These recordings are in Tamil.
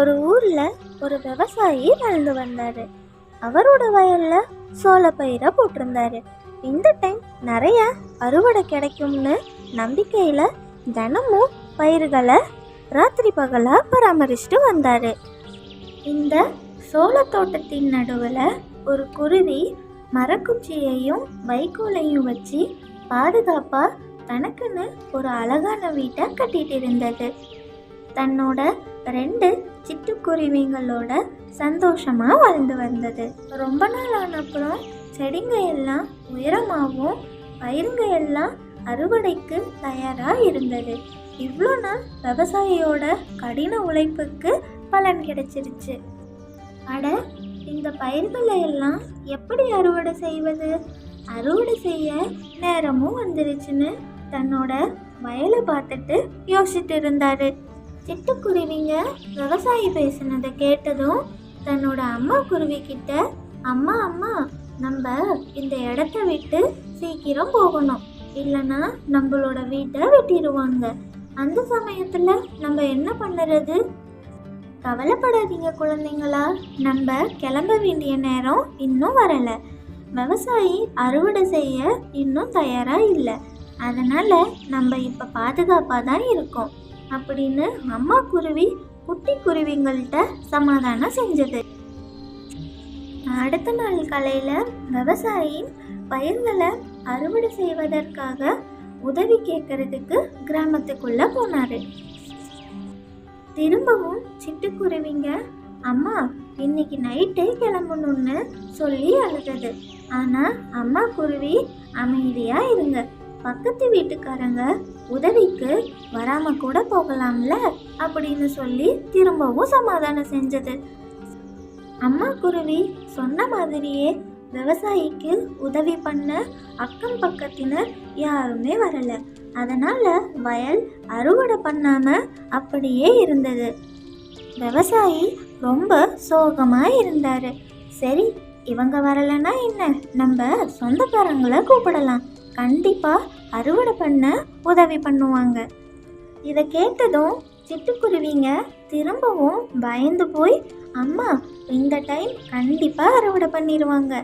ஒரு ஊர்ல ஒரு விவசாயி வாழ்ந்து வந்தாரு. அவரோட வயல்ல சோளப்பயிரை போட்டிருந்தாரு. இந்த டைம் நிறைய அறுவடை கிடைக்கும்னு நம்பிக்கையில தினமும் பயிர்களை ராத்திரி பகலா பராமரிச்சுட்டு வந்தாரு. இந்த சோள தோட்டத்தின் நடுவுல ஒரு குருவி மரக்குச்சியையும் வைக்கோலையும் வச்சு பாதுகாப்பா தனக்குன்னு ஒரு அழகான வீட்டை கட்டிட்டு இருந்தது. தன்னோட 2 சிட்டுக்குருவிங்களோட சந்தோஷமா வாழ்ந்து வந்தது. ரொம்ப நாள் ஆனப்புறம் செடிங்க எல்லாம் உயரமாகவும் பயிருங்க எல்லாம் அறுவடைக்கு தயாரா இருந்தது. இவ்வளோ நாள் விவசாயியோட கடின உழைப்புக்கு பலன் கிடைச்சிருச்சு. அட, இந்த பயிர்களை எல்லாம் எப்படி அறுவடை செய்வது? அறுவடை செய்ய நேரமும் வந்துருச்சுன்னு தன்னோட வயலை பார்த்துட்டு யோசிச்சுட்டு இருந்தாரு. சிட்டுக்குருவிங்க விவசாயி பேசினதை கேட்டதும் தன்னோட அம்மா குருவி கிட்ட, அம்மா அம்மா நம்ம இந்த இடத்த விட்டு சீக்கிரம் போகணும், இல்லைன்னா நம்மளோட வீட்டை வெட்டிடுவாங்க. அந்த சமயத்துல நம்ம என்ன பண்ணுறது? கவலைப்படாதீங்க குழந்தைங்களா, நம்ம கிளம்ப வேண்டிய நேரம் இன்னும் வரலை. விவசாயி அறுவடை செய்ய இன்னும் தயாரா இல்லை, அதனால நம்ம இப்போ பாதுகாப்பாக தான் இருக்கோம் அப்படின்னு அம்மா குருவி குட்டி குருவிங்கள்ட்ட சமாதானம் செஞ்சது. அடுத்த நாள் காலையில விவசாயி பயிர்களை அறுவடை செய்வதற்காக உதவி கேட்கறதுக்கு கிராமத்துக்குள்ள போனாரு. திரும்பவும் சிட்டுக்குருவிங்க அம்மா இன்னைக்கு நைட்டே கிளம்பணும்னு சொல்லி அழுதது. ஆனா அம்மா குருவி அமைதியா இருங்க, பக்கத்து வீட்டுக்காரங்க உதவிக்கு வராம கூட போகலாம்ல அப்படின்னு சொல்லி திரும்பவும் சமாதானம் செஞ்சது. அம்மா குருவி சொன்ன மாதிரியே விவசாயிக்கு உதவி பண்ண அக்கம் பக்கத்தினர் யாருமே வரல. அதனால வயல் அறுவடை பண்ணாம அப்படியே இருந்தது. விவசாயி ரொம்ப சோகமா இருந்தாரு. சரி, இவங்க வரலன்னா என்ன, நம்ம சொந்தக்காரங்களை கூப்பிடலாம், கண்டிப்பா அறுவடை பண்ண உதவி பண்ணுவாங்க. இதை கேட்டதும் சிட்டுக்குருவிங்க திரும்பவும் பயந்து போய், அம்மா இந்த டைம் கண்டிப்பா அறுவடை பண்ணிடுவாங்க,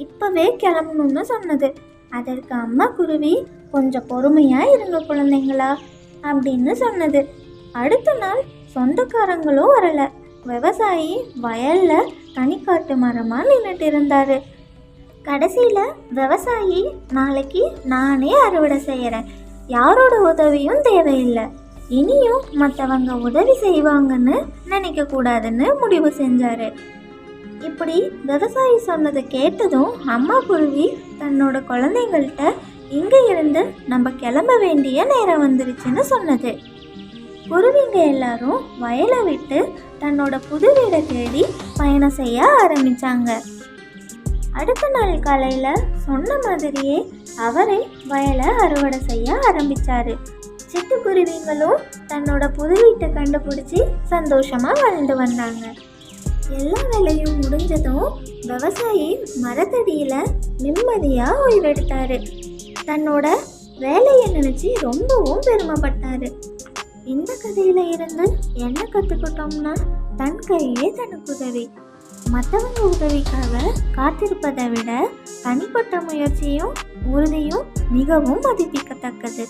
இப்பவே கிளம்பணும்னு சொன்னது. அதற்கு அம்மா குருவி, கொஞ்சம் பொறுமையா இருங்க குழந்தைங்களா அப்படின்னு சொன்னது. அடுத்த நாள் சொந்தக்காரங்களும் வரல. விவசாயி வயல்ல தனிக்காட்டு மரமா நின்றுட்டு இருந்தாரு. கடைசியில விவசாயி, நாளைக்கு நானே அறுவடை செய்யறேன், யாரோட உதவியும் தேவையில்லை, இனியும் மற்றவங்க உதவி செய்வாங்கன்னு நினைக்க கூடாதுன்னு முடிவு செஞ்சாரு. இப்படி விவசாயி சொன்னதை கேட்டதும் அம்மா குருவி தன்னோட குழந்தைங்கள்ட்ட, இங்க இருந்து நம்ம கிளம்ப வேண்டிய நேரம் வந்துருச்சுன்னு சொன்னது. குருவிங்க எல்லாரும் வயலை விட்டு தன்னோட புது வீடை தேடி பயணம் செய்ய ஆரம்பிச்சாங்க. அடுத்த நாள் காலையில சொன்ன மாதிரியே அவரே வயலை அறுவடை செய்ய ஆரம்பிச்சாரு. சிட்டுக்குருவிங்களும் தன்னோட புது வீட்டை கண்டுபிடிச்சி சந்தோஷமா வாழ்ந்து வந்தாங்க. எல்லா வேலையும் முடிஞ்சதும் விவசாயி மரத்தடியில நிம்மதியா ஓய்வெடுத்தாரு. தன்னோட வேலையை நினைச்சு ரொம்பவும் பெருமைப்பட்டாரு. இந்த கதையில இருந்து என்ன கத்துக்கிட்டோம்னா, தன் கையே தனக்கு உதவி. மற்றவங்க உதவிக்காக காத்திருப்பதை விட தனிப்பட்ட முயற்சியும் உறுதியும் மிகவும் மதிப்பிக்கத்தக்கது.